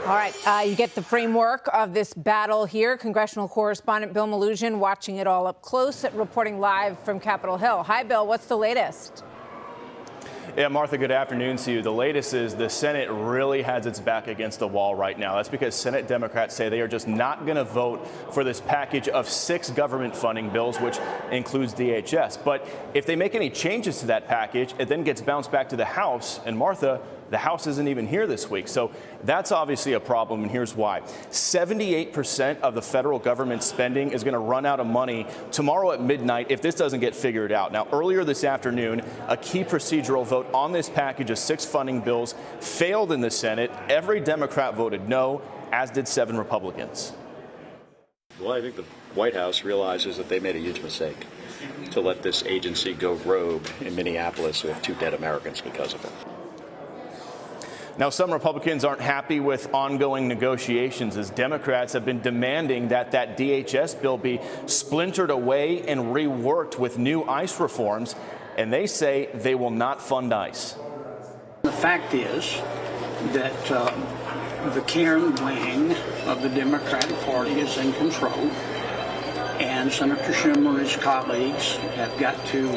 All right, you get the framework of this battle here. Congressional correspondent Bill Malugin watching it all up close, reporting live from Capitol Hill. Hi, Bill. What's the latest? Yeah, Martha, good afternoon to you. The latest is the Senate really has its back against the wall right now. That's because Senate Democrats say they are just not going to vote for this package of 6 government funding bills, which includes DHS. But if they make any changes to that package, it then gets bounced back to the House. And Martha, the House isn't even here this week. So that's obviously a problem, and here's why. 78% of the federal government spending is going to run out of money tomorrow at midnight if this doesn't get figured out. Now, earlier this afternoon, a key procedural vote on this package of 6 funding bills failed in the Senate. Every Democrat voted no, as did 7 Republicans. Well, I think the White House realizes that they made a huge mistake to let this agency go rogue in Minneapolis. We have 2 dead Americans because of it. Now, some Republicans aren't happy with ongoing negotiations, as Democrats have been demanding that DHS bill be splintered away and reworked with new ICE reforms, and they say they will not fund ICE. The fact is that the Karen wing of the Democratic Party is in control, and Senator Schumer and his colleagues have got to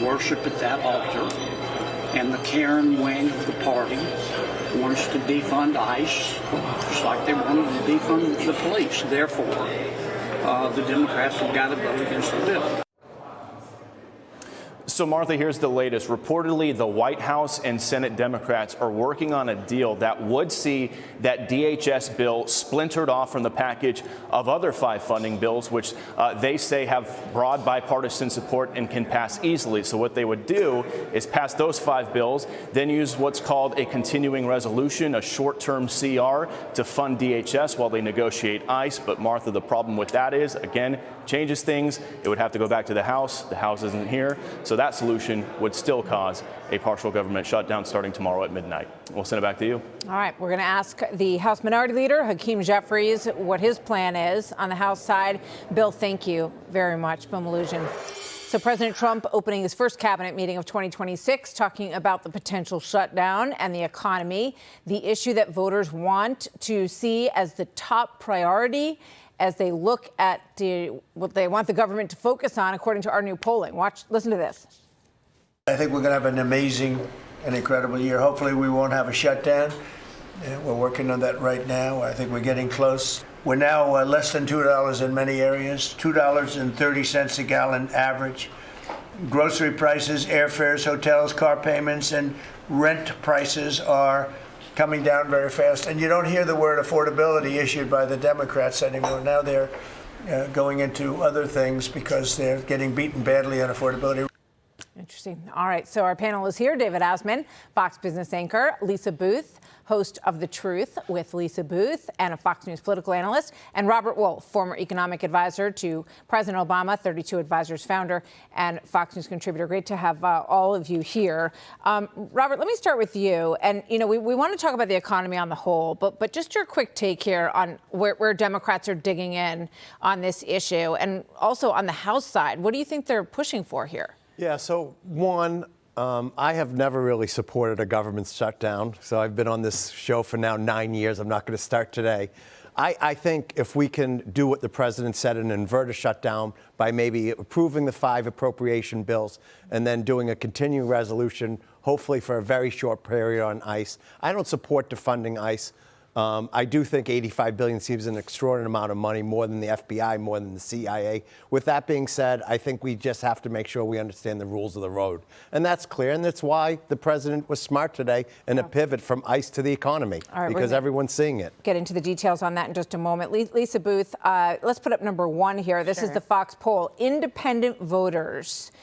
worship at that altar. And the Karen wing of the party wants to defund ICE, just like they wanted to defund the police. Therefore, the Democrats have got to vote against the bill. So, Martha, here's the latest. Reportedly, the White House and Senate Democrats are working on a deal that would see that DHS bill splintered off from the package of other 5 funding bills, which they say have broad bipartisan support and can pass easily. So what they would do is pass those 5 bills, then use what's called a continuing resolution, a short-term CR, to fund DHS while they negotiate ICE. But, Martha, the problem with that is, again, changes things. It would have to go back to the House. The House isn't here. So that solution would still cause a partial government shutdown starting tomorrow at midnight. We'll send it back to you. All right, we're going to ask the House Minority Leader, Hakeem Jeffries, what his plan is on the House side. Bill, thank you very much. Bill Malugin. So President Trump opening his first cabinet meeting of 2026, talking about the potential shutdown and the economy, the issue that voters want to see as the top priority as they look at what they want the government to focus on, according to our new polling. Listen to this. I think we're going to have an amazing and incredible year. Hopefully we won't have a shutdown. We're working on that right now. I think we're getting close. We're now less than $2 in many areas, $2.30 a gallon average. Grocery prices, airfares, hotels, car payments, and rent prices are coming down very fast. And you don't hear the word affordability issued by the Democrats anymore. Now they're going into other things because they're getting beaten badly on affordability. Interesting. All right. So our panel is here. David Asman, Fox Business anchor, Lisa Boothe, host of The Truth with Lisa Boothe, and a Fox News political analyst, and Robert Wolf, former economic advisor to President Obama, 32 Advisors founder, and Fox News contributor. Great to have all of you here. Robert, let me start with you. And, you know, we want to talk about the economy on the whole, but just your quick take here on where Democrats are digging in on this issue, and also on the House side. What do you think they're pushing for here? Yeah, so one, I have never really supported a government shutdown. So I've been on this show for now 9 years. I'm not going to start today. I think if we can do what the president said and invert a shutdown by maybe approving the 5 appropriation bills and then doing a continuing resolution, hopefully for a very short period on ICE. I don't support defunding ICE. I do think $85 billion seems an extraordinary amount of money, more than the FBI, more than the CIA. With that being said, I think we just have to make sure we understand the rules of the road. And that's clear, and that's why the president was smart today in a pivot from ICE to the economy, because everyone's seeing it. Get into the details on that in just a moment. Lisa Boothe, let's put up number 1 here. This is the Fox poll. Independent voters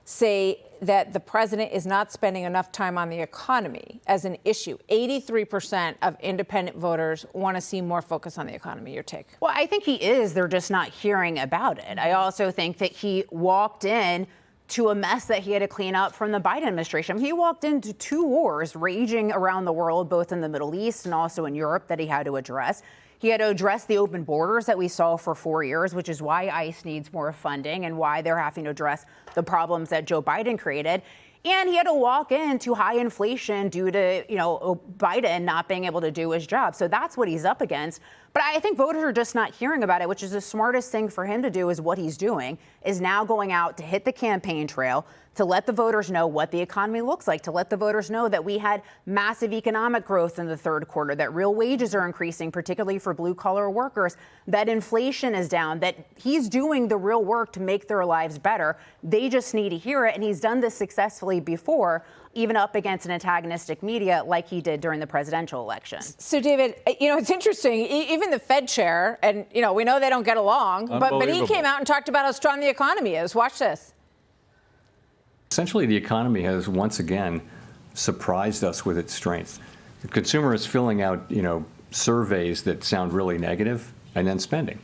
say that the president is not spending enough time on the economy as an issue. 83% of independent voters want to see more focus on the economy. Your take? Well, I think he is. They're just not hearing about it. I also think that he walked in to a mess that he had to clean up from the Biden administration. He walked into 2 wars raging around the world, both in the Middle East and also in Europe, that he had to address. He had to address the open borders that we saw for 4 years, which is why ICE needs more funding and why they're having to address the problems that Joe Biden created. And he had to walk into high inflation due to, Biden not being able to do his job. So that's what he's up against. But I think voters are just not hearing about it, which is the smartest thing for him to do is what he's doing, is now going out to hit the campaign trail, to let the voters know what the economy looks like, to let the voters know that we had massive economic growth in the third quarter, that real wages are increasing, particularly for blue collar workers, that inflation is down, that he's doing the real work to make their lives better. They just need to hear it. And he's done this successfully before, even up against an antagonistic media like he did during the presidential election. So, David, it's interesting. Even the Fed chair, and, we know they don't get along, but he came out and talked about how strong the economy is. Watch this. Essentially, the economy has once again surprised us with its strength. The consumer is filling out, surveys that sound really negative and then spending.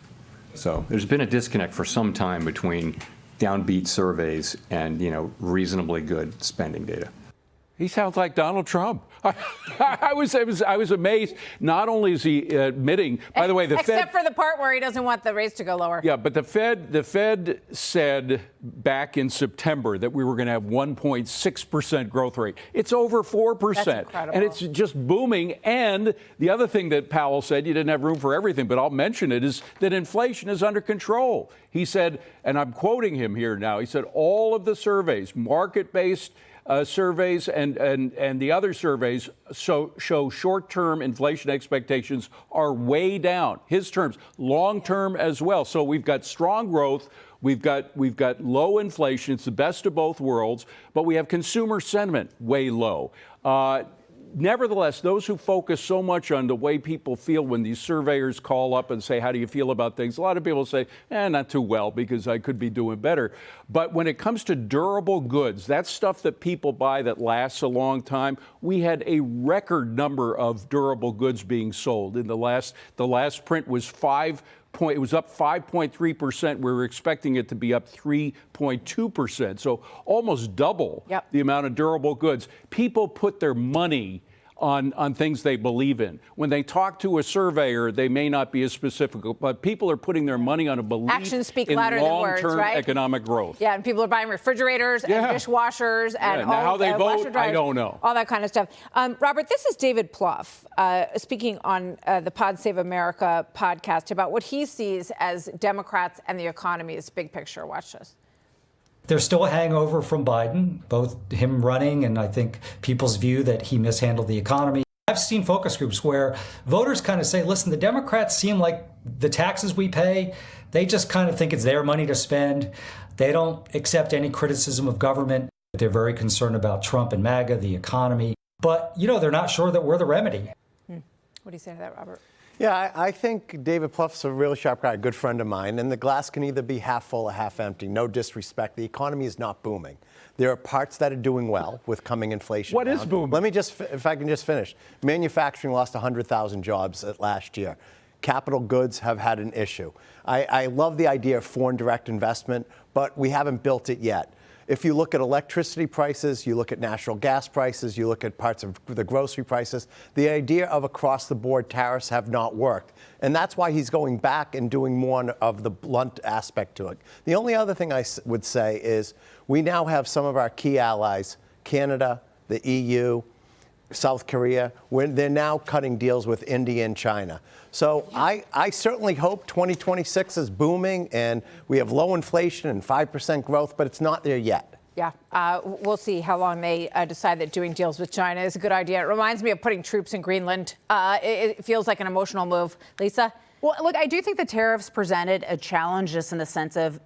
So there's been a disconnect for some time between downbeat surveys and, reasonably good spending data. He sounds like Donald Trump. I was amazed. Not only is he admitting, by the way, except for the part where he doesn't want the rates to go lower. Yeah, but the Fed said back in September that we were going to have 1.6% growth rate. It's over 4%. That's incredible. And it's just booming. And the other thing that Powell said, you didn't have room for everything, but I'll mention it, is that inflation is under control. He said, and I'm quoting him here now, he said all of the surveys, market-based surveys and the other surveys show short-term inflation expectations are way down. His terms, long-term as well. So we've got strong growth. We've got low inflation. It's the best of both worlds. But we have consumer sentiment way low. Nevertheless, those who focus so much on the way people feel when these surveyors call up and say, how do you feel about things? A lot of people say, not too well because I could be doing better. But when it comes to durable goods, that's stuff that people buy that lasts a long time. We had a record number of durable goods being sold. In the last print was it was up 5.3%. We were expecting it to be up 3.2%. So almost double the amount of durable goods. People put their money on things they believe in. When they talk to a surveyor, they may not be as specific, but people are putting their money on a belief Actions speak in louder than words, long-term right? economic growth. Yeah, and people are buying refrigerators and dishwashers and now how they vote, washer dryers, I don't know. All that kind of stuff. Robert, this is David Plouffe speaking on the Pod Save America podcast about what he sees as Democrats and the economy as big picture. Watch this. There's still a hangover from Biden, both him running and I think people's view that he mishandled the economy. I've seen focus groups where voters kind of say, listen, the Democrats seem like the taxes we pay, they just kind of think it's their money to spend. They don't accept any criticism of government. They're very concerned about Trump and MAGA, the economy. But, they're not sure that we're the remedy. What do you say to that, Robert? Yeah, I think David Plouffe's a really sharp guy, a good friend of mine, and the glass can either be half full or half empty. No disrespect. The economy is not booming. There are parts that are doing well with coming inflation. What is booming? Let me if I can just finish. Manufacturing lost 100,000 jobs last year. Capital goods have had an issue. I love the idea of foreign direct investment, but we haven't built it yet. If you look at electricity prices, you look at natural gas prices, you look at parts of the grocery prices, the idea of across-the-board tariffs have not worked. And that's why he's going back and doing more of the blunt aspect to it. The only other thing I would say is we now have some of our key allies, Canada, the EU, South Korea, when they're now cutting deals with India and China. So I certainly hope 2026 is booming and we have low inflation and 5% growth, but it's not there yet. Yeah, we'll see how long they decide that doing deals with China is a good idea. It reminds me of putting troops in Greenland. It feels like an emotional move. Lisa? Well, look, I do think the tariffs presented a challenge just in the sense of,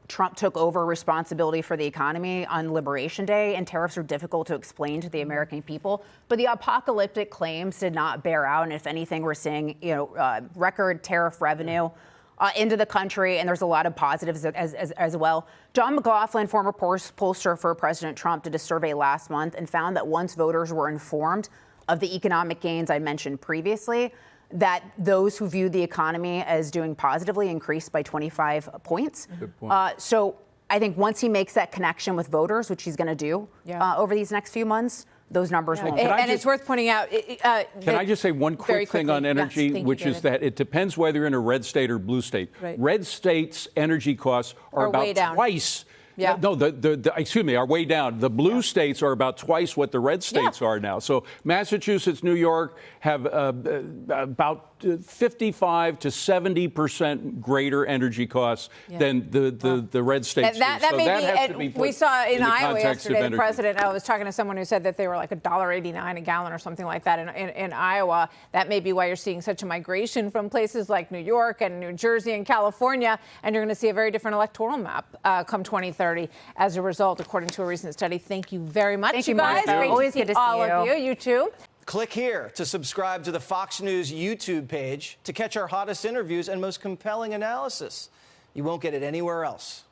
Trump took over responsibility for the economy on Liberation Day, and tariffs are difficult to explain to the American people. But the apocalyptic claims did not bear out. And if anything, we're seeing, record tariff revenue into the country, and there's a lot of positives as well. John McLaughlin, former pollster for President Trump, did a survey last month and found that once voters were informed of the economic gains I mentioned previously, that those who viewed the economy as doing positively increased by 25 points. Good point. So I think once he makes that connection with voters, which he's going to do over these next few months, those numbers won't. And it's worth pointing out. Can I just say one quick thing on energy, which is that it depends whether you're in a red state or blue state. Right. Red states' energy costs are about Yeah. No, excuse me, are way down. The blue states are about twice what the red states are now. So Massachusetts, New York have about 55 to 70% greater energy costs than the red states. We saw in Iowa yesterday, the president, I was talking to someone who said that they were like $1.89 a gallon or something like that in Iowa. That may be why you're seeing such a migration from places like New York and New Jersey and California, and you're going to see a very different electoral map come 2030 as a result, according to a recent study. Thank you very much, Thank you guys. Martha. Always good to see all of you. You too. Click here to subscribe to the Fox News YouTube page to catch our hottest interviews and most compelling analysis. You won't get it anywhere else.